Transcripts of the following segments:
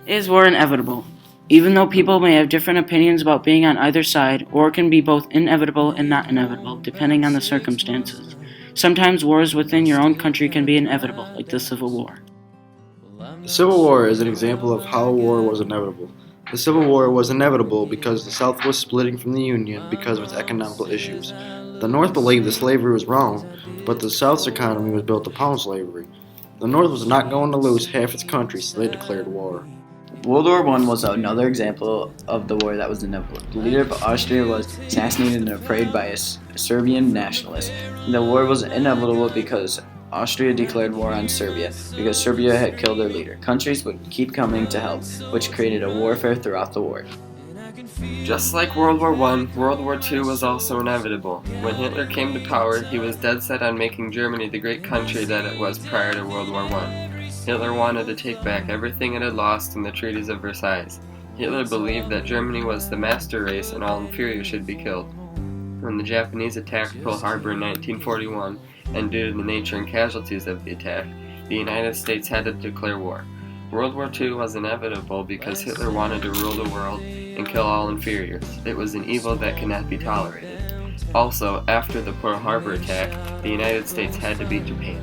Is war inevitable? Even though people may have different opinions about being on either side, war can be both inevitable and not inevitable, depending on the circumstances. Sometimes wars within your own country can be inevitable, like the Civil War. The Civil War is an example of how war was inevitable. The Civil War was inevitable because the South was splitting from the Union because of its economical issues. The North believed that slavery was wrong, but the South's economy was built upon slavery. The North was not going to lose half its country, so they declared war. World War I was another example of the war that was inevitable. The leader of Austria was assassinated and afraid by a Serbian nationalist. The war was inevitable because Austria declared war on Serbia because Serbia had killed their leader. Countries would keep coming to help, which created a warfare throughout the war. Just like World War I, World War II was also inevitable. When Hitler came to power, he was dead set on making Germany the great country that it was prior to World War I. Hitler wanted to take back everything it had lost in the treaties of Versailles. Hitler believed that Germany was the master race and all inferiors should be killed. When the Japanese attacked Pearl Harbor in 1941, and due to the nature and casualties of the attack, the United States had to declare war. World War II was inevitable because Hitler wanted to rule the world and kill all inferiors. It was an evil that cannot be tolerated. Also, after the Pearl Harbor attack, the United States had to beat Japan.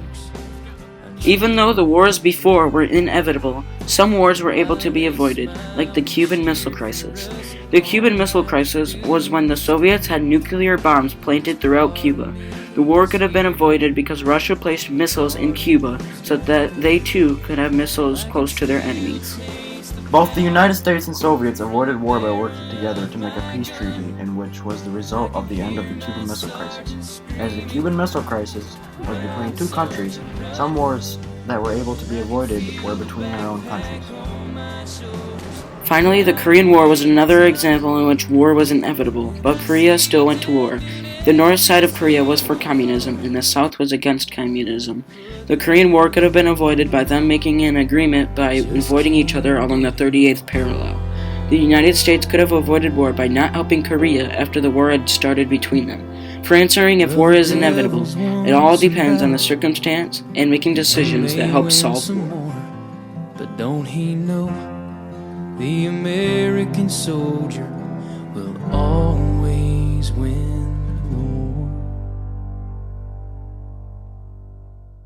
Even though the wars before were inevitable, some wars were able to be avoided, like the Cuban Missile Crisis. The Cuban Missile Crisis was when the Soviets had nuclear bombs planted throughout Cuba. The war could have been avoided because Russia placed missiles in Cuba so that they too could have missiles close to their enemies. Both the United States and Soviets avoided war by working together to make a peace treaty, in which was the result of the end of the Cuban Missile Crisis. As the Cuban Missile Crisis was between two countries, some wars that were able to be avoided were between our own countries. Finally, the Korean War was another example in which war was inevitable, but Korea still went to war. The north side of Korea was for communism, and the south was against communism. The Korean War could have been avoided by them making an agreement by avoiding each other along the 38th parallel. The United States could have avoided war by not helping Korea after the war had started between them. For answering if war is inevitable, it all depends on the circumstance and making decisions that help solve war. But don't he know the American soldier will always win?